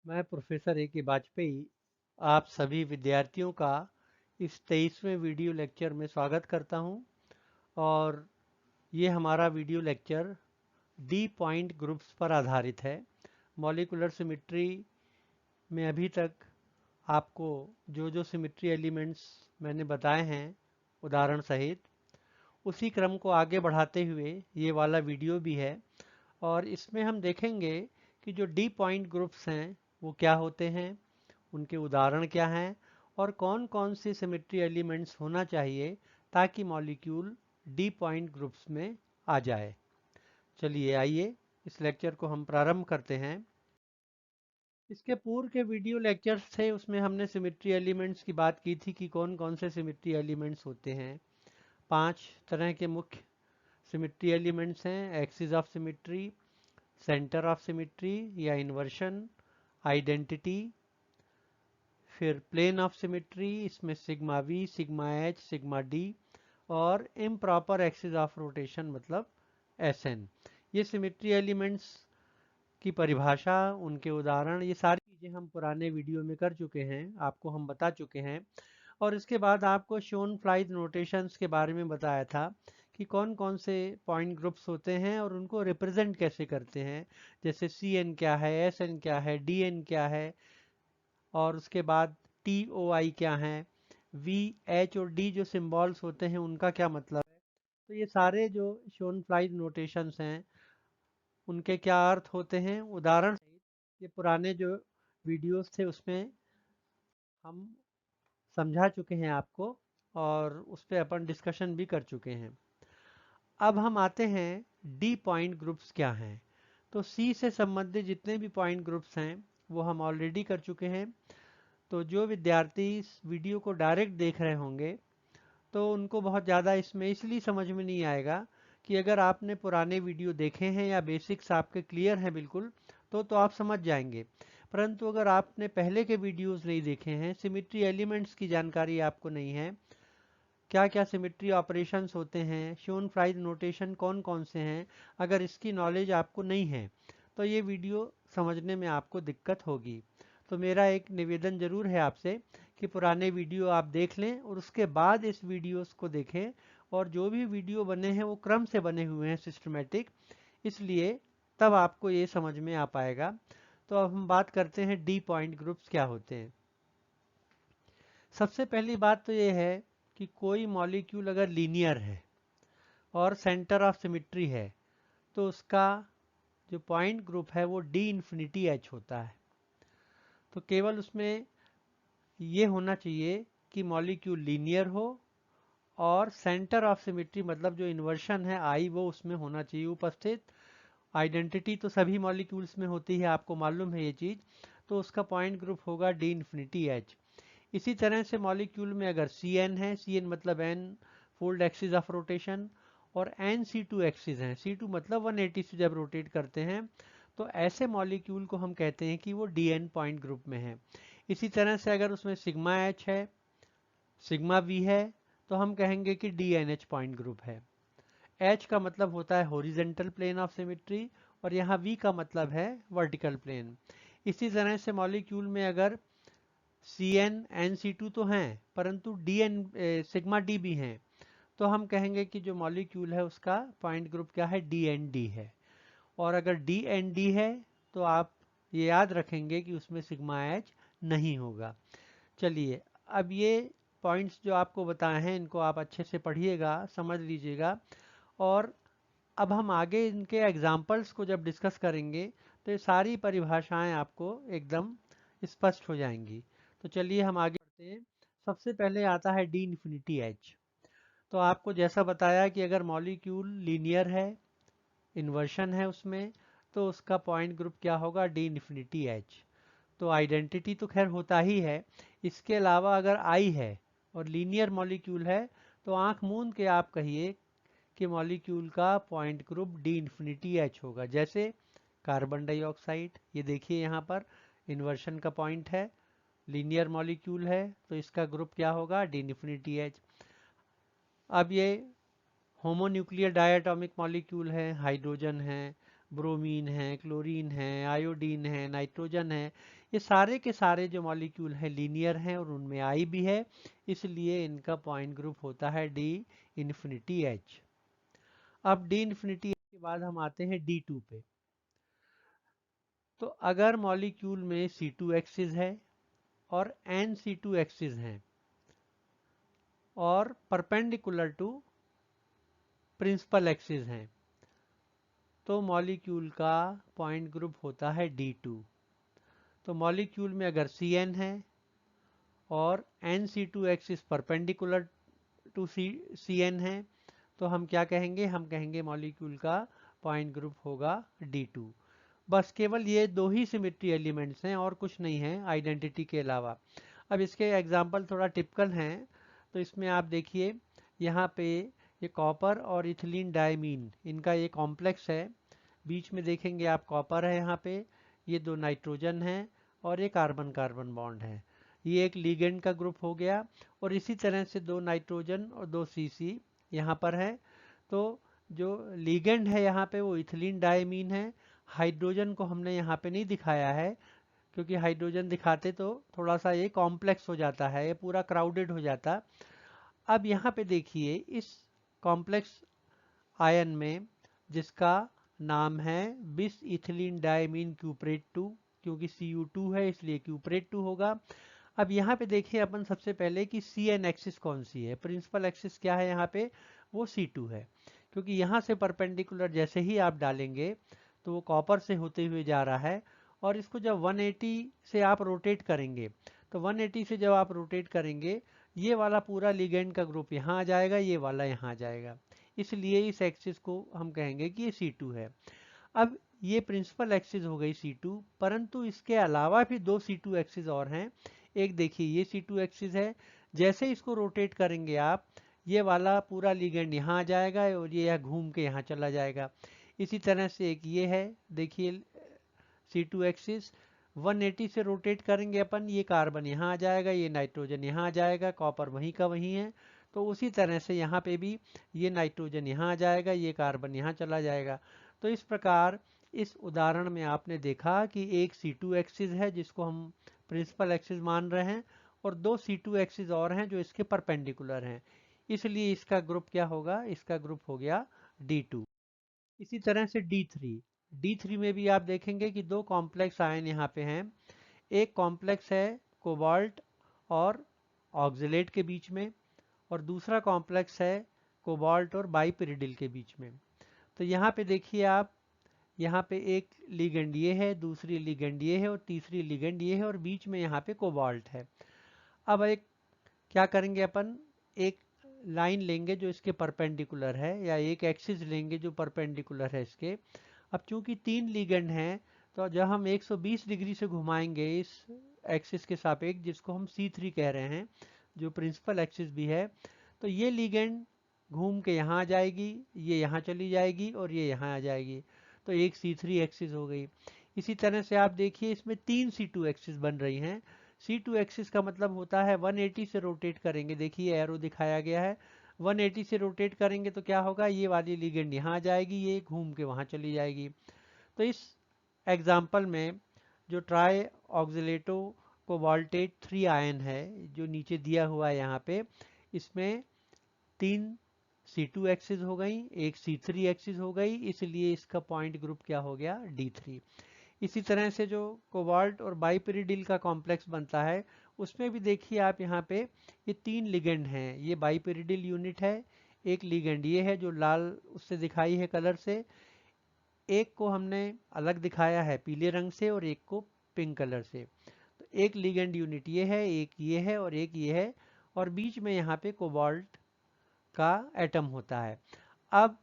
मैं professor A के वाजपेयी आप सभी विद्यार्थियों का इस 23वें वीडियो लेक्चर में स्वागत करता हूं और ये हमारा video lecture D point groups पर आधारित है। मॉलिक्यूलर सिमेट्री में अभी तक आपको जो जो सिमेट्री एलिमेंट्स मैंने बताए हैं उदाहरण सहित, उसी क्रम को आगे बढ़ाते हुए ये वाला वीडियो भी है और इसमें हम देखेंगे कि जो डी पॉइंट ग्रुप्स हैं वो क्या होते हैं, उनके उदाहरण क्या हैं और कौन कौन से सिमेट्री एलिमेंट्स होना चाहिए ताकि मॉलिक्यूल डी पॉइंट ग्रुप्स में आ जाए। चलिए आइए इस लेक्चर को हम प्रारंभ करते हैं। इसके पूर्व के वीडियो लेक्चर्स थे उसमें हमने सिमेट्री एलिमेंट्स की बात की थी कि कौन कौन से सिमेट्री एलिमेंट्स होते हैं। 5 तरह के मुख्य सिमेट्री एलिमेंट्स हैं: axis of symmetry, centre of symmetry या इन्वर्शन, आइडेंटिटी, फिर प्लेन ऑफ सिमेट्री, इसमें sigma we, sigma H, sigma D और इम्प्रॉपर एक्सिस ऑफ रोटेशन मतलब एस एन। ये सिमेट्री एलिमेंट्स की परिभाषा, उनके उदाहरण, ये सारी चीज़ें हम पुराने वीडियो में कर चुके हैं, आपको हम बता चुके हैं। और इसके बाद आपको शोन फ्लाइज नोटेशंस के बारे में बताया था कि कौन कौन से पॉइंट ग्रुप्स होते हैं और उनको रिप्रेजेंट कैसे करते हैं, जैसे सी एन क्या है, एस एन क्या है, डी एन क्या है और उसके बाद टी ओ आई क्या है, वी एच और डी जो सिंबल्स होते हैं उनका क्या मतलब है। तो ये सारे जो शोन फ्लाइज नोटेशंस हैं उनके क्या अर्थ होते हैं उदाहरण सहित, ये पुराने जो वीडियोस थे उसमें हम समझा चुके हैं आपको और उस पर अपन डिस्कशन भी कर चुके हैं। अब हम आते हैं डी पॉइंट ग्रुप्स क्या हैं। तो सी से संबंधित जितने भी पॉइंट ग्रुप्स हैं वो हम ऑलरेडी कर चुके हैं। तो जो विद्यार्थी इस वीडियो को डायरेक्ट देख रहे होंगे तो उनको बहुत ज़्यादा इसमें इसलिए समझ में नहीं आएगा कि अगर आपने पुराने वीडियो देखे हैं या बेसिक्स आपके क्लियर हैं बिल्कुल तो आप समझ जाएंगे। परंतु अगर आपने पहले के वीडियोस नहीं देखे हैं, सिमेट्री एलिमेंट्स की जानकारी आपको नहीं है, क्या क्या सिमेट्री ऑपरेशंस होते हैं, शोन फ्राइज नोटेशन कौन कौन से हैं, अगर इसकी नॉलेज आपको नहीं है तो ये वीडियो समझने में आपको दिक्कत होगी। तो मेरा एक निवेदन ज़रूर है आपसे कि पुराने वीडियो आप देख लें और उसके बाद इस वीडियोस को देखें और जो भी वीडियो बने हैं वो क्रम से बने हुए हैं, सिस्टमेटिक, इसलिए तब आपको ये समझ में आ पाएगा। तो अब हम बात करते हैं डी पॉइंट ग्रुप्स क्या होते हैं। सबसे पहली बात तो ये है कि कोई मॉलिक्यूल अगर लीनियर है और सेंटर ऑफ सिमेट्री है तो उसका जो पॉइंट ग्रुप है वो डी इन्फिनिटी एच होता है। तो केवल उसमें ये होना चाहिए कि मॉलिक्यूल लीनियर हो और सेंटर ऑफ सिमेट्री मतलब जो इन्वर्शन है आई वो उसमें होना चाहिए उपस्थित। आइडेंटिटी तो सभी मॉलिक्यूल्स में होती है, आपको मालूम है ये चीज़। तो उसका पॉइंट ग्रुप होगा डी इन्फिनिटी एच। इसी तरह से मॉलिक्यूल में अगर सी एन है, सी एन मतलब n fold axis of rotation, और एन सी टू एक्सिस हैं, सी टू मतलब 180 से जब रोटेट करते हैं तो ऐसे मॉलिक्यूल को हम कहते हैं कि वो डी एन पॉइंट ग्रुप में है। इसी तरह से अगर उसमें सिग्मा एच है, सिग्मा वी है, तो हम कहेंगे कि D n h point group है। एच का मतलब होता है हॉरिजेंटल प्लेन ऑफ सिमेट्री और यहाँ वी का मतलब है वर्टिकल प्लेन। इसी तरह से मॉलिक्यूल में अगर C n n C two तो हैं परंतु डी एन सिग्मा डी भी हैं तो हम कहेंगे कि जो मॉलिक्यूल है उसका पॉइंट ग्रुप क्या है, डी एन डी है। और अगर डी एन डी है तो आप ये याद रखेंगे कि उसमें सिग्मा एच नहीं होगा। चलिए अब ये पॉइंट्स जो आपको बताए हैं इनको आप अच्छे से पढ़िएगा, समझ लीजिएगा और अब हम आगे इनके एग्जाम्पल्स को जब डिस्कस करेंगे तो ये सारी परिभाषाएं आपको एकदम स्पष्ट हो जाएंगी। तो चलिए हम आगे बढ़ते हैं। सबसे पहले आता है डी इन्फिनिटी एच। तो आपको जैसा बताया कि अगर मॉलिक्यूल लीनियर है, इन्वर्शन है उसमें, तो उसका पॉइंट ग्रुप क्या होगा, डी इन्फिनिटी एच। तो आइडेंटिटी तो खैर होता ही है, इसके अलावा अगर आई है और लीनियर मॉलिक्यूल है तो आंख मूंद के आप कहिए कि मॉलिक्यूल का point group D infinity H होगा। जैसे कार्बन डाइऑक्साइड, ये देखिए यहाँ पर इन्वर्शन का पॉइंट है, लीनियर मॉलिक्यूल है तो इसका ग्रुप क्या होगा, डी इन्फिनिटी एच। अब ये होमोन्यूक्लियर डायटोमिक मॉलिक्यूल है, हाइड्रोजन है, ब्रोमीन है, क्लोरीन है, आयोडीन है, नाइट्रोजन है, ये सारे के सारे जो मॉलिक्यूल हैं लीनियर हैं और उनमें आई भी है, इसलिए इनका पॉइंट ग्रुप होता है डी इन्फिनिटी एच। अब डी इन्फिनिटी एच के बाद हम आते हैं D2 पे। तो अगर मॉलिक्यूल में C2 एक्सिस है और NC2 एक्सिस हैं और परपेंडिकुलर टू प्रिंसिपल एक्सिस हैं, तो मॉलिक्यूल का पॉइंट ग्रुप होता है D2। तो मॉलिक्यूल में अगर Cn है और NC2 axis perpendicular to Cn है, तो हम क्या कहेंगे, हम कहेंगे मॉलिक्यूल का पॉइंट ग्रुप होगा D2। बस केवल ये दो ही सिमेट्री एलिमेंट्स हैं और कुछ नहीं है आइडेंटिटी के अलावा। अब इसके एग्जाम्पल थोड़ा टिपिकल हैं, तो इसमें आप देखिए यहाँ पे ये कॉपर और इथिलीन डायमीन इनका ये कॉम्प्लेक्स है। बीच में देखेंगे आप कॉपर है यहाँ पे, ये दो नाइट्रोजन है और ये कार्बन कार्बन बॉन्ड है। ये एक लिगेंड का ग्रुप हो गया और इसी तरह से दो नाइट्रोजन और दो CC यहाँ पर है। तो जो लिगेंड है यहाँ पे वो इथिलीन डायमीन है। हाइड्रोजन को हमने यहाँ पे नहीं दिखाया है क्योंकि हाइड्रोजन दिखाते तो थोड़ा सा ये कॉम्प्लेक्स हो जाता है, ये पूरा क्राउडेड हो जाता। अब यहाँ पे देखिए इस कॉम्प्लेक्स आयन में जिसका नाम है बिस इथिलीन डायमीन क्यूप्रेट 2, क्योंकि Cu2 है इसलिए क्यूप्रेट 2 होगा। अब यहाँ पे देखिए अपन सबसे पहले कि Cn एक्सिस कौन सी है। प्रिंसिपल एक्सिस क्या है यहाँ पे, वो C2 है, क्योंकि यहाँ से परपेंडिकुलर जैसे ही आप डालेंगे तो वो कॉपर से होते हुए जा रहा है और इसको जब 180 से आप रोटेट करेंगे, तो 180 से जब आप रोटेट करेंगे ये वाला पूरा लिगेंड का ग्रुप यहाँ आ जाएगा, ये वाला यहाँ आ जाएगा, इसलिए इस एक्सिस को हम कहेंगे कि ये C2 है। अब ये प्रिंसिपल एक्सिस हो गई C2, परंतु इसके अलावा भी दो C2 एक्सिस और हैं। एक देखिए ये C2 एक्सिस है, जैसे इसको रोटेट करेंगे आप ये वाला पूरा लिगेंड यहाँ आ जाएगा और ये यहाँ घूम के यहाँ चला जाएगा। इसी तरह से एक ये है, देखिए C2 एक्सिस 180 से रोटेट करेंगे अपन, ये कार्बन यहाँ आ जाएगा, ये नाइट्रोजन यहाँ आ जाएगा, कॉपर वहीं का वहीं है। तो उसी तरह से यहाँ पे भी ये नाइट्रोजन यहाँ आ जाएगा, ये कार्बन यहाँ चला जाएगा। तो इस प्रकार इस उदाहरण में आपने देखा कि एक C2 एक्सिस है जिसको हम प्रिंसिपल एक्सिस मान रहे हैं और दो C2 एक्सिस और हैं जो इसके परपेंडिकुलर हैं, इसलिए इसका ग्रुप क्या होगा, इसका ग्रुप हो गया D2। इसी तरह से D3 में भी आप देखेंगे कि दो कॉम्प्लेक्स आयन यहाँ पे हैं। एक कॉम्प्लेक्स है कोबाल्ट और ऑक्जेलेट के बीच में और दूसरा कॉम्प्लेक्स है कोबाल्ट और बाइपिरिडिल के बीच में। तो यहाँ पे देखिए आप, यहाँ पे एक लिगेंड ये है, दूसरी लिगेंड ये है और तीसरी लिगेंड ये है और बीच में यहाँ पे कोबाल्ट है। अब एक क्या करेंगे अपन, एक लाइन लेंगे जो इसके परपेंडिकुलर है या एक एक्सिस लेंगे जो परपेंडिकुलर है इसके। अब चूंकि तीन लिगेंड हैं तो जब हम 120 डिग्री से घुमाएंगे इस एक्सिस के सापेक्ष जिसको हम C3 कह रहे हैं, जो प्रिंसिपल एक्सिस भी है, तो ये लिगेंड घूम के यहाँ आ जाएगी, ये यहाँ चली जाएगी और ये यहाँ आ जाएगी, तो एक C3 एक्सिस हो गई। इसी तरह से आप देखिए इसमें तीन C2 एक्सिस बन रही हैं। C2 एक्सिस का मतलब होता है 180 से रोटेट करेंगे, देखिए एरो दिखाया गया है, 180 से रोटेट करेंगे तो क्या होगा, ये वाली लिगेंड यहाँ आ जाएगी, ये घूम के वहाँ चली जाएगी। तो इस एग्जाम्पल में जो ट्राई ऑक्सिलेटो कोबाल्टेट 3 आयन है जो नीचे दिया हुआ है यहाँ पे, इसमें तीन C2 एक्सिस हो गई, एक C3 एक्सिस हो गई, इसलिए इसका पॉइंट ग्रुप क्या हो गया, D3। इसी तरह से जो कोबाल्ट और बाइपिरिडिल का कॉम्प्लेक्स बनता है उसमें भी देखिए आप यहाँ पे ये तीन लिगेंड हैं, ये बाइपिरिडिल यूनिट है, एक लिगेंड ये है जो लाल उससे दिखाई है कलर से, एक को हमने अलग दिखाया है पीले रंग से और एक को पिंक कलर से। तो एक लिगेंड यूनिट ये है, एक ये है और एक ये है और बीच में यहाँ पे कोबाल्ट का एटम होता है। अब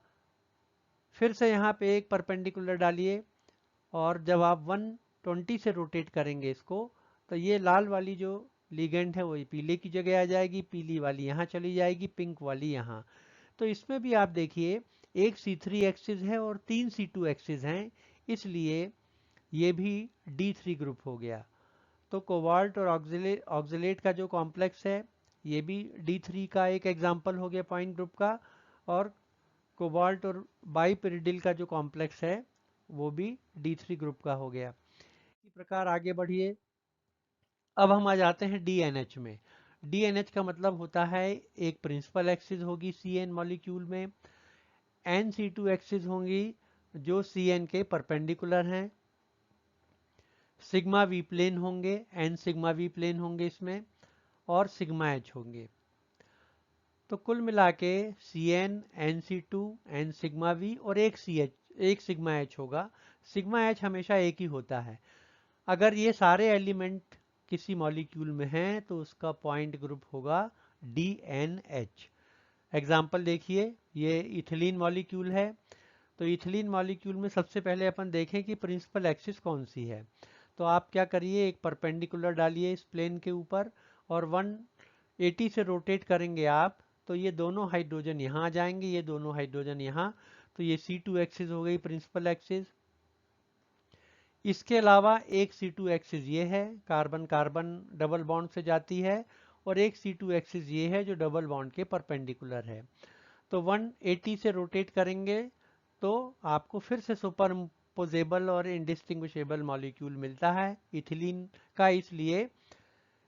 फिर से यहाँ पे एक परपेंडिकुलर डालिए और जब आप 120 से रोटेट करेंगे इसको तो ये लाल वाली जो लिगेंड है वो पीले की जगह आ जाएगी, पीली वाली यहाँ चली जाएगी, पिंक वाली यहाँ। तो इसमें भी आप देखिए एक C3 एक्सिस है और तीन C2 एक्सिस हैं, इसलिए ये भी D3 ग्रुप हो गया। तो कोबाल्ट और ऑक्जेलेट का जो कॉम्प्लेक्स है ये भी D3 का एक एग्जाम्पल हो गया पॉइंट ग्रुप का, और कोबाल्ट और बाइपिरिडिल का जो कॉम्प्लेक्स है वो भी D3 ग्रुप का हो गया। इसी प्रकार आगे बढ़िए। अब हम आ जाते हैं DNH में। DNH का मतलब होता है एक प्रिंसिपल एक्सिस होगी CN मॉलिक्यूल में, NC2 एक्सिस होंगी जो CN के परपेंडिकुलर हैं, सिग्मा वी प्लेन होंगे, N सिग्मा वी प्लेन होंगे इसमें, और सिग्मा H होंगे। तो कुल मिला के CN, NC2, N sigma we और एक CH, एक सिग्मा H होगा। सिग्मा H हमेशा एक ही होता है। अगर ये सारे एलिमेंट किसी मॉलिक्यूल में हैं तो उसका पॉइंट ग्रुप होगा DNH। एग्जाम्पल देखिए, ये इथिलीन मॉलिक्यूल है। तो इथिलीन मॉलिक्यूल में सबसे पहले अपन देखें कि प्रिंसिपल एक्सिस कौन सी है। तो आप क्या करिए, एक परपेंडिकुलर डालिए इस प्लेन के ऊपर और 180 से रोटेट करेंगे आप, तो ये दोनों हाइड्रोजन यहाँ आ जाएंगे, ये दोनों हाइड्रोजन यहाँ। तो ये C2 एक्सिस हो गई प्रिंसिपल एक्सिस। इसके अलावा एक C2 एक्सिस ये है, कार्बन कार्बन डबल बॉन्ड से जाती है, और एक C2 एक्सिस ये है जो डबल बॉन्ड के परपेंडिकुलर है। तो 180 से रोटेट करेंगे तो आपको फिर से सुपरइम्पोजेबल और इंडिस्टिंग्विशेबल मॉलिक्यूल मिलता है इथिलीन का। इसलिए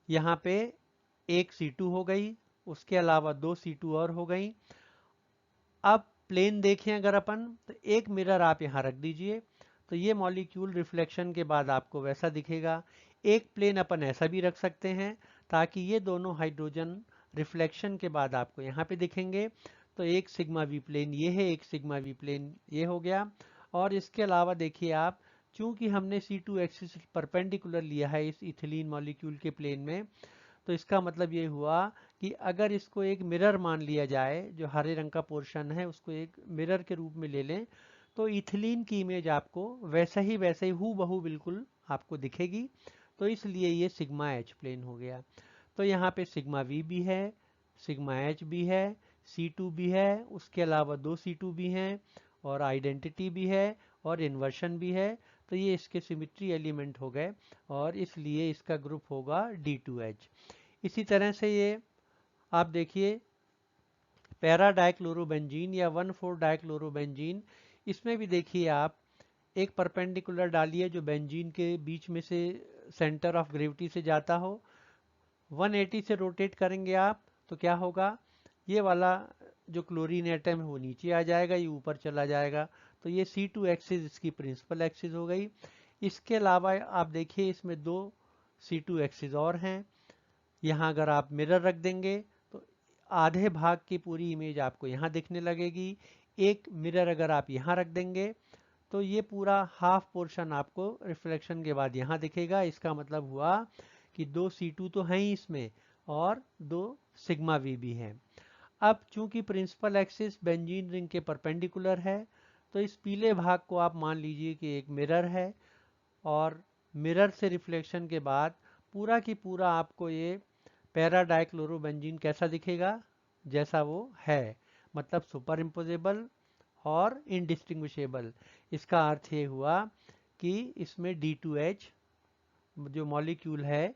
यहाँ पे एक C2 हो गई, उसके अलावा दो C2 और हो गई। अब प्लेन देखें अगर अपन, तो एक मिरर आप यहाँ रख दीजिए, तो ये मॉलिक्यूल रिफ्लेक्शन के बाद आपको वैसा दिखेगा। एक प्लेन अपन ऐसा भी रख सकते हैं ताकि ये दोनों हाइड्रोजन रिफ्लेक्शन के बाद आपको यहाँ पे दिखेंगे। तो एक सिग्मा वी प्लेन ये है, एक सिग्मा वी प्लेन ये हो गया। और इसके अलावा देखिए आप, चूंकि हमने C2 एक्सिस परपेंडिकुलर लिया है इस इथिलीन मॉलिक्यूल के प्लेन में, तो इसका मतलब ये हुआ कि अगर इसको एक मिरर मान लिया जाए, जो हरे रंग का पोर्शन है उसको एक मिरर के रूप में ले लें, तो इथिलीन की इमेज आपको वैसे ही हूबहू बहू बिल्कुल आपको दिखेगी। तो इसलिए ये सिग्मा एच प्लेन हो गया। तो यहाँ पे सिग्मा वी भी है, सिग्मा एच भी है, C2 भी है, उसके अलावा दो C2 भी हैं, और आइडेंटिटी भी है, और इन्वर्शन भी है। तो ये इसके सिमिट्री एलिमेंट हो गए, और इसलिए इसका ग्रुप होगा D2H। इसी तरह से ये आप देखिए पैरा डाइक्लोरोबेंजीन या 1,4 डाइक्लोरोबेंजीन, इसमें भी देखिए आप एक परपेंडिकुलर डालिए जो बेंजीन के बीच में से सेंटर ऑफ ग्रेविटी से जाता हो। 180 से रोटेट करेंगे आप तो क्या होगा, ये वाला जो क्लोरीन एटम है वो नीचे आ जाएगा, ये ऊपर चला जाएगा। तो ये C2 एक्सिस इसकी प्रिंसिपल एक्सिस हो गई। इसके अलावा आप देखिए इसमें दो C2 एक्सिस और हैं। यहाँ अगर आप मिरर रख देंगे तो आधे भाग की पूरी इमेज आपको यहाँ दिखने लगेगी। एक मिरर अगर आप यहाँ रख देंगे तो ये पूरा हाफ पोर्शन आपको रिफ्लेक्शन के बाद यहाँ दिखेगा। इसका मतलब हुआ कि दो C2 तो हैं ही इसमें, और दो सिग्मा वी भी हैं। अब चूंकि प्रिंसिपल एक्सिस बेंजीन रिंग के परपेंडिकुलर है, तो इस पीले भाग को आप मान लीजिए कि एक मिरर है, और मिरर से रिफ्लेक्शन के बाद पूरा की पूरा आपको ये पैरा डाइक्लोरोबेंजीन कैसा दिखेगा, जैसा वो है, मतलब सुपर इम्पोजेबल और इनडिस्टिंग्विशेबल। इसका अर्थ ये हुआ कि इसमें D2H जो मॉलिक्यूल है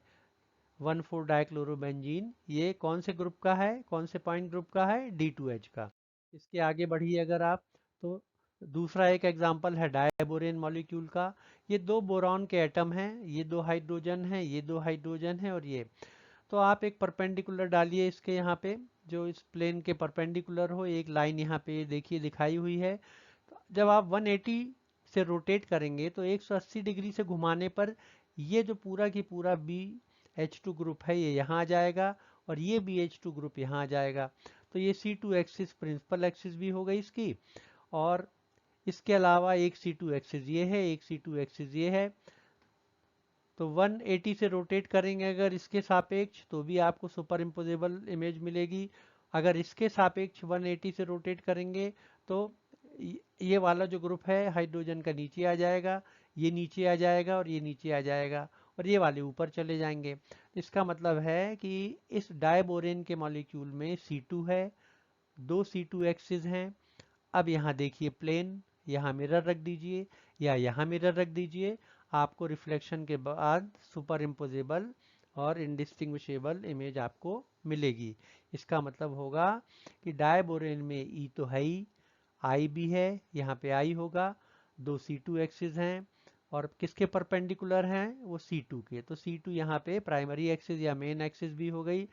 1,4 डाइक्लोरोबेंजीन, ये कौन से ग्रुप का है, कौन से पॉइंट ग्रुप का है, D2H का। इसके आगे बढ़िए अगर आप, तो दूसरा एक एग्जांपल है डायबोरेन मॉलिक्यूल का। ये दो बोरॉन के एटम हैं, ये दो हाइड्रोजन हैं, ये दो हाइड्रोजन हैं, और ये। तो आप एक परपेंडिकुलर डालिए इसके यहाँ पे, जो इस प्लेन के परपेंडिकुलर हो। एक लाइन यहाँ पे देखिए दिखाई हुई है। तो जब आप 180 से रोटेट करेंगे तो 180 डिग्री से घुमाने पर ये जो पूरा की पूरा BH2 ग्रुप है ये यहाँ आ जाएगा, और ये BH2 ग्रुप यहाँ आ जाएगा। तो ये C2 एक्सिस प्रिंसिपल एक्सिस भी हो गई इसकी, और इसके अलावा एक C2 एक्सिस ये है, एक C2 एक्सिस ये है। तो 180 से रोटेट करेंगे अगर इसके सापेक्ष, तो भी आपको सुपर इम्पोजेबल इमेज मिलेगी। अगर इसके सापेक्ष 180 से रोटेट करेंगे तो ये वाला जो ग्रुप है हाइड्रोजन का नीचे आ जाएगा, ये नीचे आ जाएगा, और ये नीचे आ जाएगा, और ये वाले ऊपर चले जाएंगे। इसका मतलब है कि इस डायबोरेन के मॉलिक्यूल में C2 है, दो C2 एक्सिस हैं। अब यहाँ देखिए प्लेन, यहाँ मिरर रख दीजिए या यहाँ मिरर रख दीजिए, आपको रिफ्लेक्शन के बाद सुपर इम्पोजेबल और इंडिस्टिंग्विशेबल इमेज आपको मिलेगी। इसका मतलब होगा कि डायबोरेन में E तो है ही, I भी है, यहाँ पे I होगा, दो C2 एक्सिस हैं और किसके परपेंडिकुलर हैं, वो C2 के। तो C2 यहाँ पे प्राइमरी एक्सिस या मेन एक्सिस भी हो गई।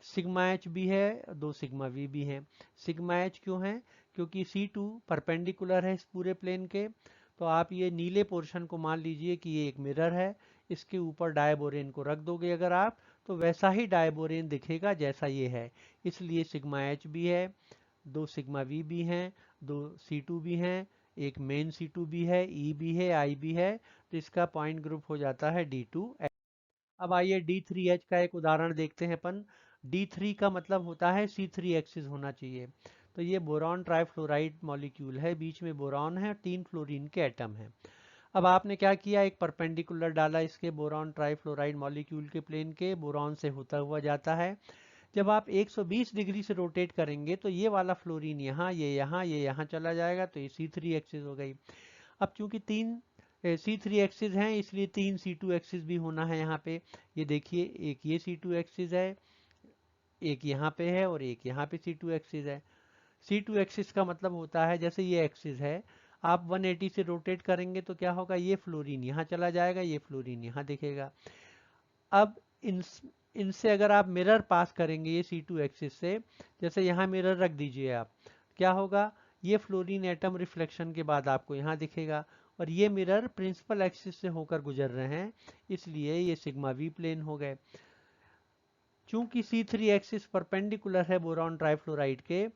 सिग्मा एच भी है, दो सिग्मा वी भी हैं। सिग्मा एच क्यों है, क्योंकि C2 परपेंडिकुलर है इस पूरे प्लेन के। तो आप ये नीले पोर्शन को मान लीजिए कि ये एक मिरर है, इसके ऊपर डायबोरेन को रख दोगे अगर आप, तो वैसा ही डायबोरेन दिखेगा जैसा ये है, इसलिए सिग्मा एच भी है, दो सिग्मा वी भी हैं, दो C2 भी हैं, एक मेन C2 भी है, E भी है, I भी है। तो इसका पॉइंट ग्रुप हो जाता है D2H। अब आइए D3H का एक उदाहरण देखते हैं अपन। D3 का मतलब होता है C3 एक्सिस होना चाहिए। तो ये बोरॉन ट्राइफ्लोराइड मॉलिक्यूल है, बीच में बोरॉन है, 3 फ्लोरीन के एटम हैं। अब आपने क्या किया, एक परपेंडिकुलर डाला इसके बोरॉन ट्राइफ्लोराइड मॉलिक्यूल के प्लेन के, बोरॉन से होता हुआ जाता है। जब आप 120 डिग्री से रोटेट करेंगे तो ये वाला फ्लोरीन यहाँ, ये यहाँ चला जाएगा, तो ये C3 एक्सिस हो गई। अब चूंकि तीन C3 एक्सिस हैं, इसलिए तीन C2 एक्सिस भी होना है यहाँ पे। ये देखिए, एक ये C2 एक्सिस है, एक यहाँ पे है और एक यहाँ पे C2 एक्सिस है। C2 एक्सिस का मतलब होता है, जैसे ये एक्सिस है, आप 180 से रोटेट करेंगे तो क्या होगा, ये फ्लोरीन यहाँ चला जाएगा, ये फ्लोरीन यहाँ दिखेगा। अब इनसे अगर आप मिरर पास करेंगे ये C2 एक्सिस से, जैसे यहाँ मिरर रख दीजिए आप, क्या होगा, ये फ्लोरीन एटम रिफ्लेक्शन के बाद आपको यहाँ दिखेगा, और ये मिरर प्रिंसिपल एक्सिस से होकर गुजर रहे हैं, इसलिए ये सिग्मा वी प्लेन हो गए। चूंकि C3 एक्सिस परपेंडिकुलर है बोरॉन ट्राइफ्लोराइड के,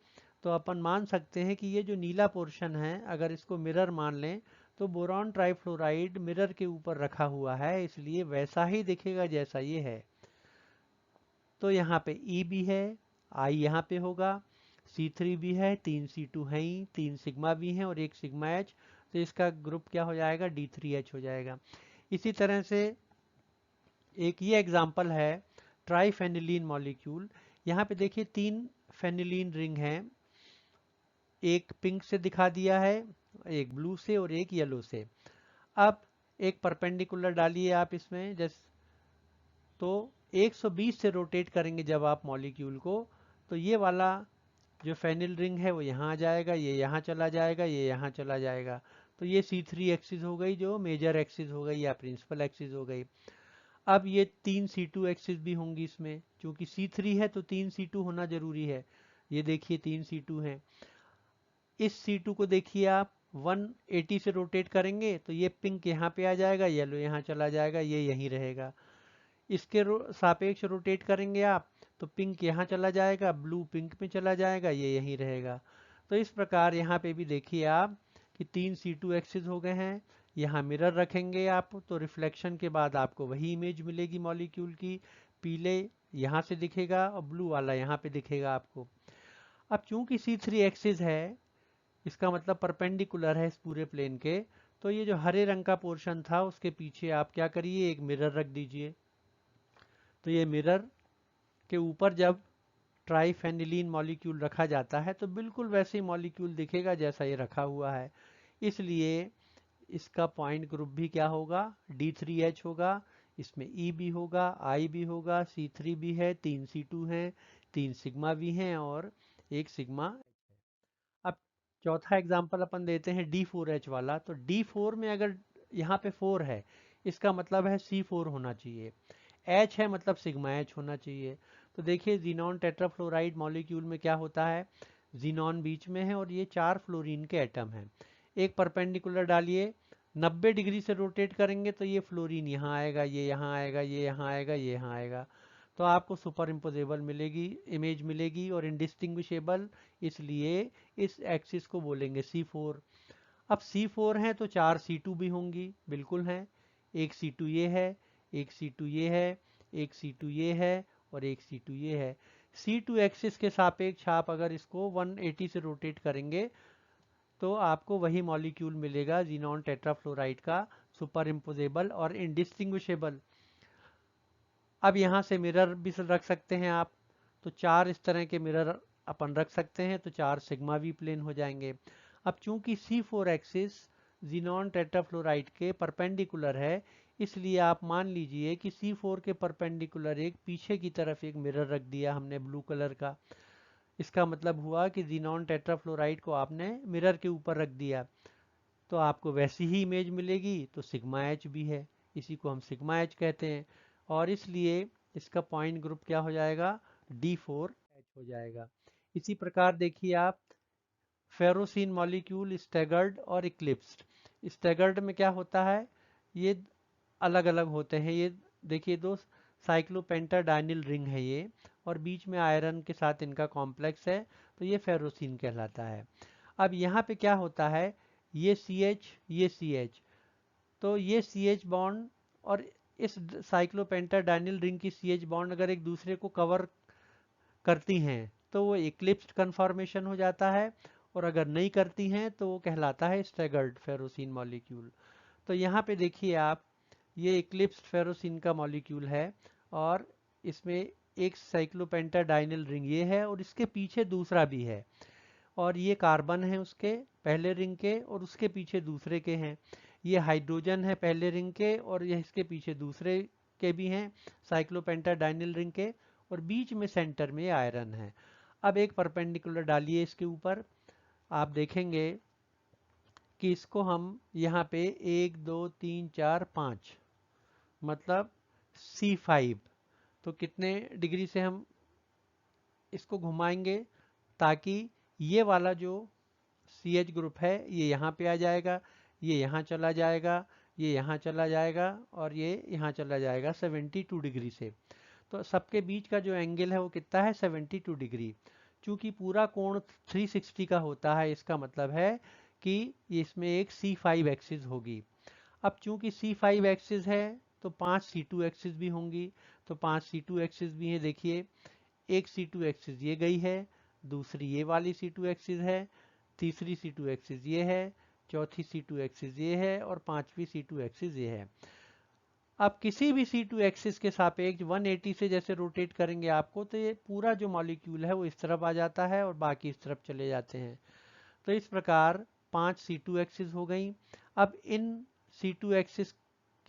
तो अपन मान सकते हैं कि ये जो नीला पोर्शन है, अगर इसको मिरर मान लें, तो बोरॉन ट्राइफ्लोराइड मिरर के ऊपर रखा हुआ है, इसलिए वैसा ही दिखेगा जैसा ये है। तो यहाँ पे E भी है, I यहाँ पे होगा, C3 भी है, तीन C2 हैं ही, तीन सिग्मा भी हैं और एक सिग्मा H, तो इसका ग्रुप क्या हो जाएगा, D3H हो जाएगा। इसी तरह से एक ये एग्जाम्पल है ट्राइफेनिलीन मॉलिक्यूल। यहाँ पे देखिए तीन फेनिलीन रिंग हैं, एक पिंक से दिखा दिया है, एक ब्लू से और एक येलो से। अब एक परपेंडिकुलर डालिए आप इसमें, जैसे तो 120 से रोटेट करेंगे जब आप मॉलिक्यूल को, तो ये वाला जो फेनिल रिंग है वो यहाँ आ जाएगा, ये यहाँ चला जाएगा, ये यहाँ चला जाएगा। तो ये C3 एक्सिस हो गई, जो मेजर एक्सिस हो गई या प्रिंसिपल एक्सिस हो गई। अब ये तीन C2 एक्सिस भी होंगी इसमें, क्योंकि C3 है तो तीन C2 होना जरूरी है। ये देखिए तीन C2 हैं। इस C2 को देखिए आप 180 से रोटेट करेंगे तो ये पिंक यहाँ पे आ जाएगा, येलो यहाँ चला जाएगा, ये यहीं रहेगा। इसके सापेक्ष रोटेट करेंगे आप तो पिंक यहाँ चला जाएगा, ब्लू पिंक में चला जाएगा, ये यहीं रहेगा। तो इस प्रकार यहाँ पे भी देखिए आप कि तीन C2 एक्सिस हो गए हैं। यहाँ मिरर रखेंगे आप तो रिफ्लेक्शन के बाद आपको वही इमेज मिलेगी मॉलिक्यूल की, पीले यहाँ से दिखेगा और ब्लू वाला यहाँ पे दिखेगा आपको। अब चूंकि C3 एक्सिस है, इसका मतलब परपेंडिकुलर है इस पूरे प्लेन के, तो ये जो हरे रंग का पोर्शन था उसके पीछे आप क्या करिए, एक मिरर रख दीजिए। तो ये मिरर के ऊपर जब ट्राइफेनिलीन मॉलिक्यूल रखा जाता है तो बिल्कुल वैसे ही मॉलिक्यूल दिखेगा जैसा ये रखा हुआ है, इसलिए इसका पॉइंट ग्रुप भी क्या होगा, D3H होगा। इसमें E भी होगा, I भी होगा, C3 भी है, तीन C2 हैं, तीन सिग्मा भी हैं और एक सिग्मा। अब चौथा एग्जांपल अपन देते हैं D4H वाला। तो D4 में अगर यहाँ पे 4 है, इसका मतलब है C4 होना चाहिए। H है मतलब सिग्मा H होना चाहिए। तो देखिए जीनॉन टेट्राफ्लोराइड मॉलिक्यूल में क्या होता है, जीनॉन बीच में है और ये चार फ्लोरीन के एटम हैं। एक परपेंडिकुलर डालिए, 90 डिग्री से रोटेट करेंगे तो ये फ्लोरीन यहाँ आएगा, ये यहाँ आएगा, ये यहाँ आएगा, ये यहाँ आएगा। तो आपको सुपर इम्पोजेबल मिलेगी, इमेज मिलेगी और इंडिस्टिंग्विशेबल, इसलिए इस एक्सिस को बोलेंगे C4। अब C4 है तो चार C2 भी होंगी, बिल्कुल हैं। एक C2 ये है, एक C2 ये है, एक C2 ये है और एक C2 ये है। C2 एक्सिस के सापेक्ष आप अगर इसको 180 से रोटेट करेंगे तो आपको वही मॉलिक्यूल मिलेगा जीनॉन टेट्राफ्लोराइड का, सुपर इम्पोजेबल और इंडिस्टिंग्विशेबल। अब यहाँ से मिरर भी रख सकते हैं आप, तो चार इस तरह के मिरर अपन रख सकते हैं, तो चार सिग्मा वी प्लेन हो जाएंगे। अब चूंकि C4 एक्सिस जीनॉन टेट्राफ्लोराइड के परपेंडिकुलर है, इसलिए आप मान लीजिए कि C4 के परपेंडिकुलर एक पीछे की तरफ एक मिरर रख दिया हमने ब्लू कलर का। इसका मतलब हुआ कि जीनॉन टेट्राफ्लोराइड को आपने मिरर के ऊपर रख दिया। तो आपको वैसी ही इमेज मिलेगी, तो सिग्मा एच भी है, इसी को हम सिग्मा एच कहते हैं। और इसलिए इसका पॉइंट ग्रुप क्या हो जाएगा, D4H हो जाएगा। इसी प्रकार देखिए आप, फेरोसिन मॉलिक्यूल स्टैगर्ड और इक्लिप्स्ड। स्टैगर्ड में क्या होता है, ये अलग अलग होते हैं। ये देखिए दो साइक्लोपेंटाडाइनिल रिंग है ये, और बीच में आयरन के साथ इनका कॉम्प्लेक्स है, तो ये फेरोसिन कहलाता है। अब यहाँ पे क्या होता है, ये CH ये CH, तो ये CH बॉन्ड और इस साइक्लोपेंटाडाइनिल रिंग की CH बॉन्ड अगर एक दूसरे को कवर करती हैं तो वो इक्लिप्स्ड कन्फॉर्मेशन हो जाता है, और अगर नहीं करती हैं तो वो कहलाता है स्टैगर्ड फेरोसिन मॉलिक्यूल। तो यहाँ पे देखिए आप, ये इक्लिप्स्ड फेरोसिन का मॉलिक्यूल है, और इसमें एक साइक्लोपेंटाडाइनिल रिंग ये है, और इसके पीछे दूसरा भी है, और ये कार्बन है उसके पहले रिंग के, और उसके पीछे दूसरे के हैं। ये हाइड्रोजन है पहले रिंग के, और ये इसके पीछे दूसरे के भी हैं साइक्लोपेंटाडाइनिल रिंग के, और बीच में सेंटर में आयरन है। अब एक परपेंडिकुलर डालिए इसके ऊपर, आप देखेंगे कि इसको हम यहाँ पे 1 2 3 4 5 मतलब C5, तो कितने डिग्री से हम इसको घुमाएंगे, ताकि ये वाला जो CH ग्रुप है ये यहाँ पे आ जाएगा, ये यहाँ चला जाएगा, ये यहाँ चला जाएगा, और ये यहाँ चला जाएगा 72 डिग्री से। तो सबके बीच का जो एंगल है वो कितना है, 72 डिग्री। चूंकि पूरा कोण 360 का होता है, इसका मतलब है कि इसमें एक C5 एक्सिस होगी। अब चूंकि C5 एक्सिस है तो 5 C2 एक्सिस भी होंगी, तो 5 C2 एक्सिस भी है। देखिए एक C2 एक्सिस ये गई है, दूसरी ये वाली C2 एक्सिस है, तीसरी C2 एक्सिस ये है, चौथी C2 एक्सिस ये है, और पांचवी C2 एक्सिस ये है। अब किसी भी C2 एक्सिस के सापेक्ष 180 से जैसे रोटेट करेंगे आपको, तो ये पूरा जो मॉलिक्यूल है वो इस तरफ आ जाता है और बाकी इस तरफ चले जाते हैं। तो इस प्रकार 5 C2 एक्सिस हो गई। अब इन C2 एक्सिस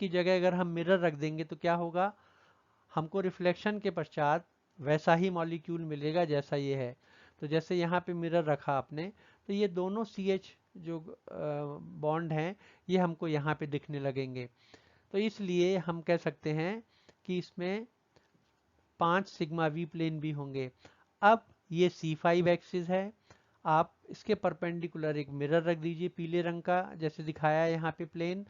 की जगह अगर हम मिरर रख देंगे तो क्या होगा, हमको रिफ्लेक्शन के पश्चात वैसा ही मॉलिक्यूल मिलेगा जैसा ये है। तो जैसे यहाँ पे मिरर रखा आपने, तो ये दोनों CH जो बॉन्ड हैं ये हमको यहाँ पे दिखने लगेंगे। तो इसलिए हम कह सकते हैं कि इसमें 5 सिग्मा वी प्लेन भी होंगे। अब ये C5 एक्सिस है, आप इसके परपेंडिकुलर एक मिरर रख दीजिए पीले रंग का, जैसे दिखाया है यहाँ पे प्लेन।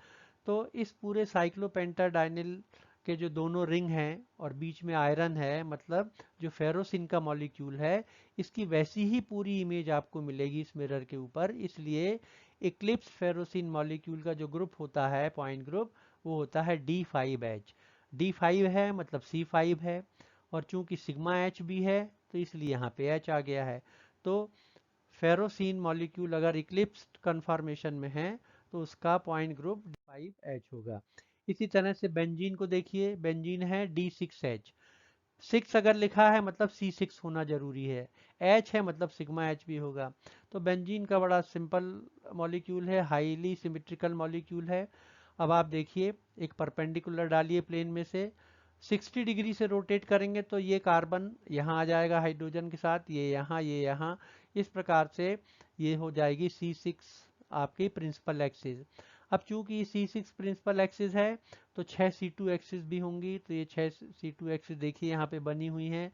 तो इस पूरे साइक्लोपेंटाडाइनिल के जो दोनों रिंग हैं और बीच में आयरन है, मतलब जो फेरोसिन का मॉलिक्यूल है, इसकी वैसी ही पूरी इमेज आपको मिलेगी इस मिरर के ऊपर। इसलिए इक्लिप्स फेरोसिन मॉलिक्यूल का जो ग्रुप होता है, पॉइंट ग्रुप, वो होता है D5H। D5 है मतलब C5 है, और चूंकि सिग्मा H भी है तो इसलिए यहाँ पे H आ गया है। तो फेरोसिन मॉलिक्यूल अगर इक्लिप्स्ड कन्फॉर्मेशन में है तो उसका पॉइंट ग्रुप D5H होगा। इसी तरह से बेंजीन को देखिए, बेंजीन है D6H। 6 अगर लिखा है मतलब C6 होना जरूरी है, H है मतलब सिग्मा H भी होगा। तो बेंजीन का बड़ा सिंपल मॉलिक्यूल है, हाईली सिमेट्रिकल मॉलिक्यूल है। अब आप देखिए, एक परपेंडिकुलर डालिए प्लेन में से, 60 डिग्री से रोटेट करेंगे तो ये कार्बन यहाँ आ जाएगा हाइड्रोजन के साथ, ये यहाँ। इस प्रकार से ये हो जाएगी C6 आपकी प्रिंसिपल एक्सिस। अब चूंकि C6 प्रिंसिपल एक्सिस है तो 6 C2 एक्सिस भी होंगी, तो ये 6 C2 एक्सिस देखिए यहाँ पे बनी हुई हैं,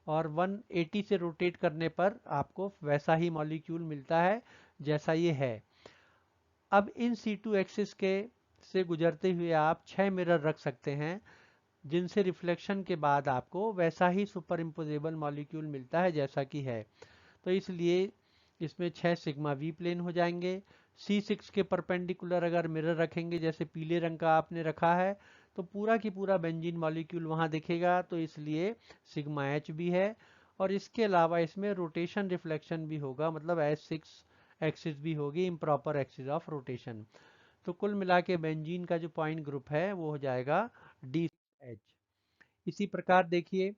और 180 से रोटेट करने पर आपको वैसा ही मॉलिक्यूल मिलता है जैसा ये है। अब इन C2 एक्सिस के से गुजरते हुए आप 6 मिरर रख सकते हैं, जिनसे रिफ्लेक्शन के बाद आपको वैसा ही सुपर इम्पोजेबल मॉलिक्यूल मिलता है जैसा कि है। तो इसलिए इसमें 6 सिग्मा वी प्लेन हो जाएंगे। C6 के परपेंडिकुलर अगर मिरर रखेंगे जैसे पीले रंग का आपने रखा है, तो पूरा की पूरा बेंजीन मॉलिक्यूल वहां दिखेगा, तो इसलिए सिग्मा H भी है। और इसके अलावा इसमें रोटेशन रिफ्लेक्शन भी होगा, मतलब H6 एक्सिस भी होगी, इम्प्रॉपर एक्सिस ऑफ रोटेशन। तो कुल मिला के बेंजीन का जो पॉइंट ग्रुप है वो हो जाएगा D6H। इसी प्रकार देखिए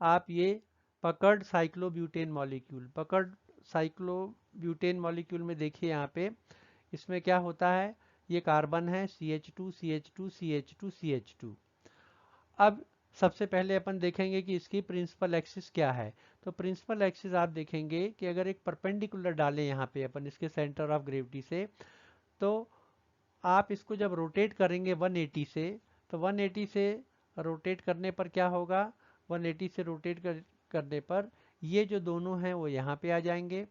आप, ये पकड़ साइक्लोब्यूटेन मॉलिक्यूल, पकड़ साइक्लोब्यूटेन मॉलिक्यूल में देखिए यहाँ पे, इसमें क्या होता है, ये कार्बन है CH2 CH2 CH2 CH2। अब सबसे पहले अपन देखेंगे कि इसकी प्रिंसिपल एक्सिस क्या है। तो प्रिंसिपल एक्सिस आप देखेंगे कि अगर एक परपेंडिकुलर डालें यहाँ पे अपन इसके सेंटर ऑफ ग्रेविटी से, तो आप इसको जब रोटेट करेंगे 180 से, तो 180 से रोटेट करने पर क्या होगा, 180 से रोटेट करने पर ये जो दोनों हैं वो यहाँ पे आ जाएंगे।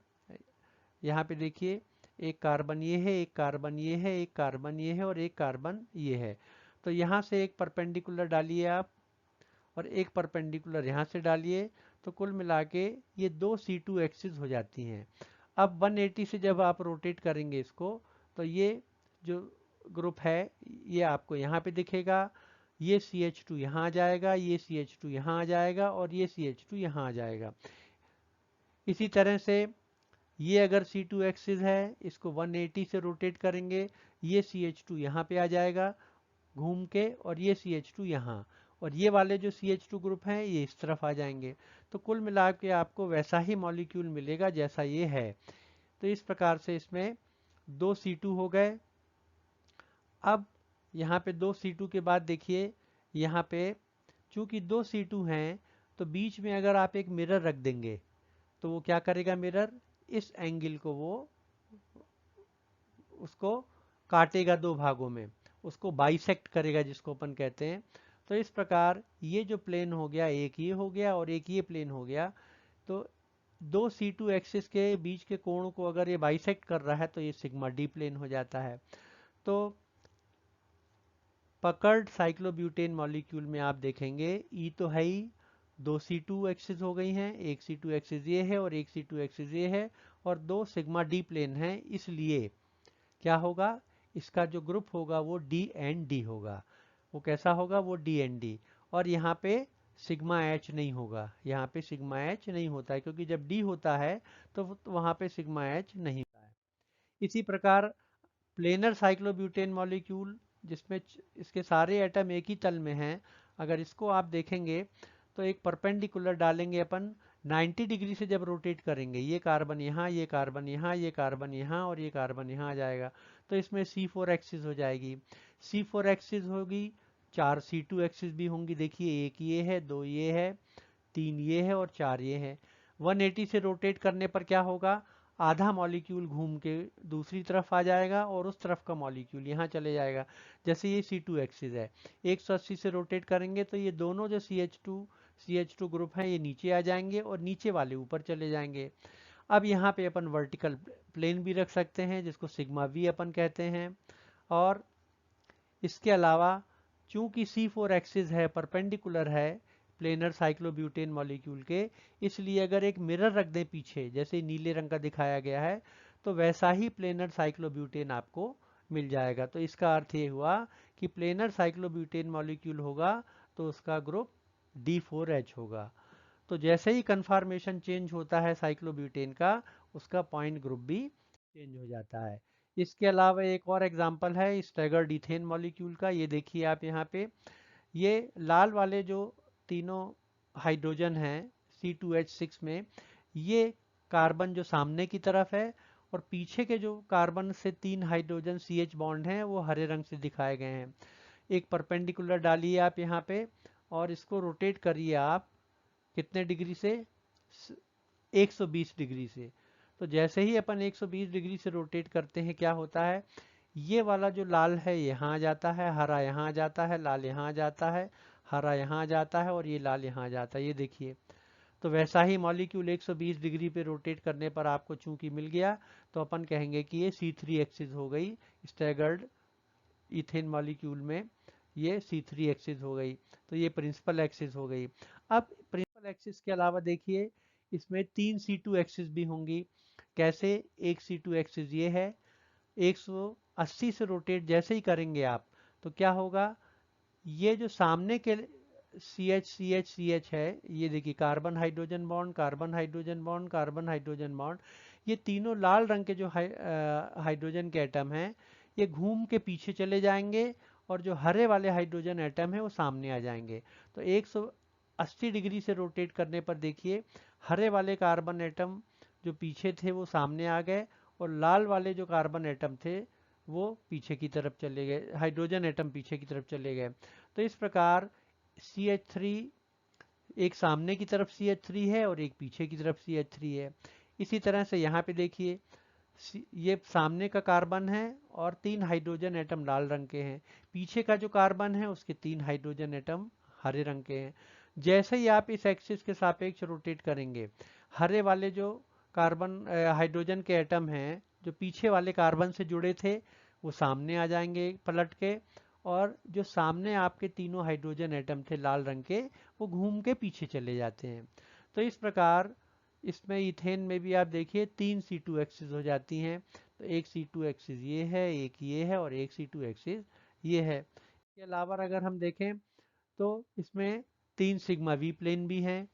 यहाँ पे देखिए, एक कार्बन ये है, एक कार्बन ये है, एक कार्बन ये है और एक कार्बन ये है। तो यहाँ से एक परपेंडिकुलर डालिए आप और एक परपेंडिकुलर यहाँ से डालिए, तो कुल मिला के ये दो C2 एक्सिस हो जाती हैं। अब 180 से जब आप रोटेट करेंगे इसको, तो ये जो ग्रुप है ये आपको यहाँ पे दिखेगा, ये CH2 यहाँ आ जाएगा, ये CH2 यहाँ आ जाएगा और ये CH2 यहाँ आ जाएगा। इसी तरह से ये अगर C2 एक्सिस है, इसको 180 से रोटेट करेंगे, ये CH2 यहाँ पे आ जाएगा घूम के और ये CH2 यहाँ, और ये वाले जो CH2 ग्रुप हैं ये इस तरफ आ जाएंगे। तो कुल मिला के आपको वैसा ही मॉलिक्यूल मिलेगा जैसा ये है। तो इस प्रकार से इसमें दो C2 हो गए। अब यहाँ पे दो C2 के बाद देखिए, यहाँ पे चूंकि दो C2 हैं तो बीच में अगर आप एक मिरर रख देंगे तो वो क्या करेगा, मिरर इस एंगल को वो उसको काटेगा दो भागों में, उसको बाइसेक्ट करेगा जिसको अपन कहते हैं। तो इस प्रकार ये जो प्लेन हो गया, एक ये हो गया और एक ये प्लेन हो गया। तो दो C2 एक्सिस के बीच के कोण को अगर ये बाइसेक्ट कर रहा है तो ये सिग्मा डी प्लेन हो जाता है। तो पकर्ड साइक्लोब्यूटेन मॉलिक्यूल में आप देखेंगे ई तो है ही, दो C2 एक्सिस हो गई हैं, एक C2 एक्सिस ये है और एक C2 एक्सिस ये है और दो सिग्मा डी प्लेन हैं, इसलिए क्या होगा, इसका जो ग्रुप होगा वो डी एंड डी होगा। वो कैसा होगा, वो डी एंड डी। और यहाँ पे सिग्मा एच नहीं होगा, यहाँ पे सिग्मा एच नहीं होता है, क्योंकि जब डी होता है तो वहाँ पे सिग्मा एच नहीं होता है। इसी प्रकार प्लेनर साइक्लोब्यूटेन मॉलिक्यूल, जिसमें इसके सारे एटम एक ही तल में हैं, अगर इसको आप देखेंगे तो एक परपेंडिकुलर डालेंगे अपन, 90 डिग्री से जब रोटेट करेंगे, ये कार्बन यहाँ, ये कार्बन यहाँ, ये कार्बन यहाँ और ये कार्बन यहाँ आ जाएगा। तो इसमें C4 एक्सिस हो जाएगी, C4 एक्सिस होगी, चार C2 एक्सिस भी होंगी। देखिए, एक ये है, दो ये है, तीन ये है और चार ये है। 180 से रोटेट करने पर क्या होगा, आधा मॉलिक्यूल घूम के दूसरी तरफ आ जाएगा और उस तरफ का मॉलिक्यूल यहाँ चले जाएगा। जैसे ये C2 एक्सिस है, 180 से रोटेट करेंगे तो ये दोनों जो CH2 ग्रुप हैं ये नीचे आ जाएंगे और नीचे वाले ऊपर चले जाएंगे। अब यहाँ पे अपन वर्टिकल प्लेन भी रख सकते हैं जिसको सिग्मा वी अपन कहते हैं। और इसके अलावा चूंकि C4 एक्सिस है, परपेंडिकुलर है प्लेनर साइक्लोब्यूटेन मॉलिक्यूल के, इसलिए अगर एक मिरर रख दें पीछे, जैसे नीले रंग का दिखाया गया है, तो वैसा ही प्लेनर साइक्लोब्यूटेन आपको मिल जाएगा। तो इसका अर्थ ये हुआ कि प्लेनर साइक्लोब्यूटेन मॉलिक्यूल होगा तो उसका ग्रुप D4H होगा। तो जैसे ही कन्फॉर्मेशन चेंज होता है साइक्लोब्यूटेन का, उसका पॉइंट ग्रुप भी चेंज हो जाता है। इसके अलावा एक और एग्जांपल है स्टैगर्ड इथेन मॉलिक्यूल का। ये देखिए आप यहाँ पे, ये लाल वाले जो तीनों हाइड्रोजन हैं C2H6 में, ये कार्बन जो सामने की तरफ है और पीछे के जो कार्बन से तीन हाइड्रोजन CH बॉन्ड हैं वो हरे रंग से दिखाए गए हैं। एक परपेंडिकुलर डालिए आप यहाँ पे और इसको रोटेट करिए आप कितने डिग्री से, 120 डिग्री से। तो जैसे ही अपन 120 डिग्री से रोटेट करते हैं क्या होता है, ये वाला जो लाल है यहाँ आ जाता है, हरा यहाँ आ जाता है, लाल यहाँ आ जाता है, हरा यहाँ आ जाता है और ये लाल यहाँ आ जाता है, ये देखिए। तो वैसा ही मॉलिक्यूल 120 डिग्री पे रोटेट करने पर आपको चूंकि मिल गया, तो अपन कहेंगे कि ये C3 एक्सिस हो गई, स्टैगर्ड इथेन मॉलिक्यूल में ये C3 एक्सिस हो गई। तो ये प्रिंसिपल एक्सिस हो गई। अब प्रिंसिपल एक्सिस के अलावा देखिए, इसमें तीन C2 एक्सिस भी होंगी। कैसे, एक C2 एक्सिस ये है, 180 से रोटेट जैसे ही करेंगे आप तो क्या होगा, ये जो सामने के CH है, ये देखिए carbon hydrogen bond, carbon hydrogen bond, carbon hydrogen bond, ये तीनों लाल रंग के जो हाइड्रोजन के एटम हैं ये घूम के पीछे चले जाएंगे और जो हरे वाले हाइड्रोजन एटम है वो सामने आ जाएंगे। तो 180 डिग्री से रोटेट करने पर देखिए, हरे वाले कार्बन एटम जो पीछे थे वो सामने आ गए और लाल वाले जो कार्बन एटम थे वो पीछे की तरफ चले गए, हाइड्रोजन एटम पीछे की तरफ चले गए। तो इस प्रकार CH3 एक सामने की तरफ CH3 है और एक पीछे की तरफ CH3 है। इसी तरह से यहाँ पे देखिए, ये सामने का कार्बन है और 3 हाइड्रोजन एटम लाल रंग के हैं। पीछे का जो कार्बन है उसके 3 हाइड्रोजन एटम हरे रंग के हैं। जैसे ही आप इस एक्सिस के सापेक्ष रोटेट करेंगे, हरे वाले जो कार्बन हाइड्रोजन के एटम हैं जो पीछे वाले कार्बन से जुड़े थे वो सामने आ जाएंगे पलट के, और जो सामने आपके तीनों हाइड्रोजन एटम थे लाल रंग के वो घूम के पीछे चले जाते हैं। तो इस प्रकार इसमें इथेन में भी आप देखिए 3 C2 एक्सिस हो जाती हैं। तो एक C2 एक्सिस ये है, एक ये है और एक C2 एक्सिस ये है। इसके अलावा अगर हम देखें तो इसमें 3 सिग्मा वी प्लेन भी हैं।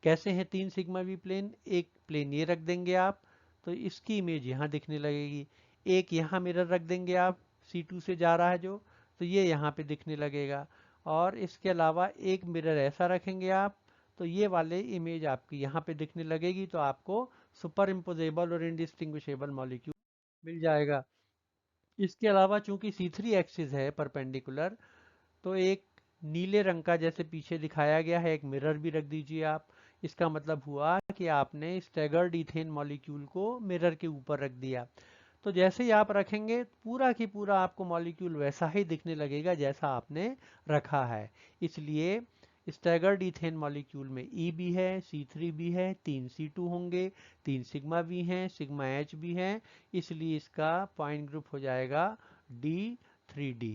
कैसे हैं 3 सिग्मा वी प्लेन? एक प्लेन ये रख देंगे आप तो इसकी इमेज यहाँ दिखने लगेगी, एक यहाँ मिरर रख देंगे आप, C2 से जा रहा है जो, तो ये यहाँ पे दिखने लगेगा, और इसके अलावा एक मिरर ऐसा रखेंगे आप तो ये वाले इमेज आपकी यहाँ पे दिखने लगेगी। तो आपको सुपर इम्पोजेबल और इंडिस्टिंग्विशेबल मॉलिक्यूल मिल जाएगा। इसके अलावा चूंकि C3 एक्सिस है परपेंडिकुलर, तो एक नीले रंग का जैसे पीछे दिखाया गया है एक मिरर भी रख दीजिए आप। इसका मतलब हुआ कि आपने स्टैगर्ड इथेन मॉलिक्यूल को मिरर के ऊपर रख दिया। तो जैसे ही आप रखेंगे पूरा की पूरा आपको मॉलिक्यूल वैसा ही दिखने लगेगा जैसा आपने रखा है। इसलिए स्टैगर्ड इथेन मॉलिक्यूल में ई भी है, C3 भी है, 3 C2 होंगे, 3 सिग्मा भी हैं, सिग्मा H भी हैं, इसलिए इसका पॉइंट ग्रुप हो जाएगा D3D।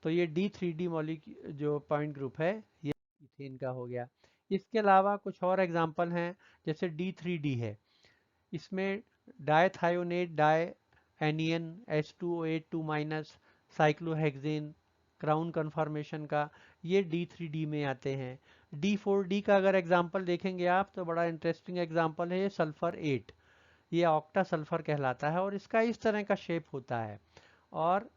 तो ये D3D मॉलिक्यूल जो पॉइंट ग्रुप है ये इथेन का हो गया। इसके अलावा कुछ और एग्जांपल हैं, जैसे D3D है, इसमें dithionate dianion H2O8 minus cyclohexane crown conformation का, ये D3D में आते हैं। D4D का अगर एग्जांपल देखेंगे आप तो बड़ा इंटरेस्टिंग एग्जांपल है, ये सल्फर 8, ये ऑक्टा सल्फर कहलाता है और इसका इस तरह का शेप होता है। और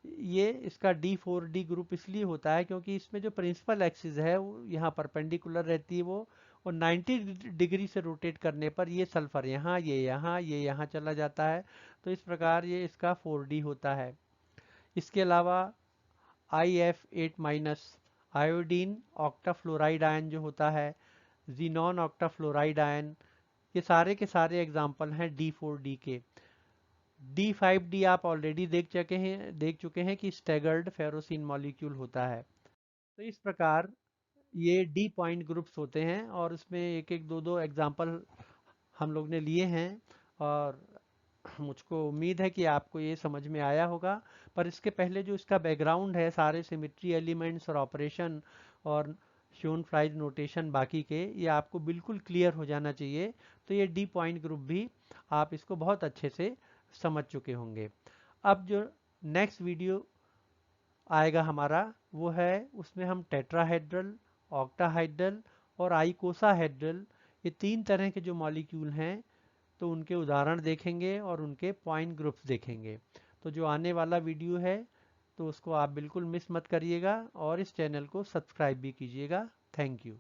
ये इसका D4D ग्रुप इसलिए होता है क्योंकि इसमें जो प्रिंसिपल एक्सिस है वो यहाँ परपेंडिकुलर रहती है वो, और 90 डिग्री से रोटेट करने पर ये सल्फर यहाँ, ये यहाँ चला जाता है। तो इस प्रकार ये इसका 4D होता है। इसके अलावा IF8 माइनस आयोडीन ऑक्टाफ्लोराइड आयन जो होता है, जीनॉन ऑक्टाफ्लोराइड आयन, ये सारे के सारे एग्जाम्पल हैं D4D के। D5D आप ऑलरेडी देख चुके हैं कि स्टैगर्ड फेरोसिन मॉलिक्यूल होता है। तो इस प्रकार ये डी पॉइंट ग्रुप्स होते हैं और उसमें एक एक दो दो एग्जाम्पल हम लोग ने लिए हैं, और मुझको उम्मीद है कि आपको ये समझ में आया होगा। पर इसके पहले जो इसका बैकग्राउंड है, सारे सिमेट्री एलिमेंट्स और ऑपरेशन और शोन फ्राइज नोटेशन बाकी के, ये आपको बिल्कुल क्लियर हो जाना चाहिए। तो ये डी पॉइंट ग्रुप भी आप इसको बहुत अच्छे से समझ चुके होंगे। अब जो नेक्स्ट वीडियो आएगा हमारा वो है, उसमें हम टेट्राहेड्रल, ऑक्टाहाइड्रल और आइकोसाहेड्रल, ये 3 तरह के जो मॉलिक्यूल हैं तो उनके उदाहरण देखेंगे और उनके पॉइंट ग्रुप्स देखेंगे। तो जो आने वाला वीडियो है तो उसको आप बिल्कुल मिस मत करिएगा और इस चैनल को सब्सक्राइब भी कीजिएगा। Thank you.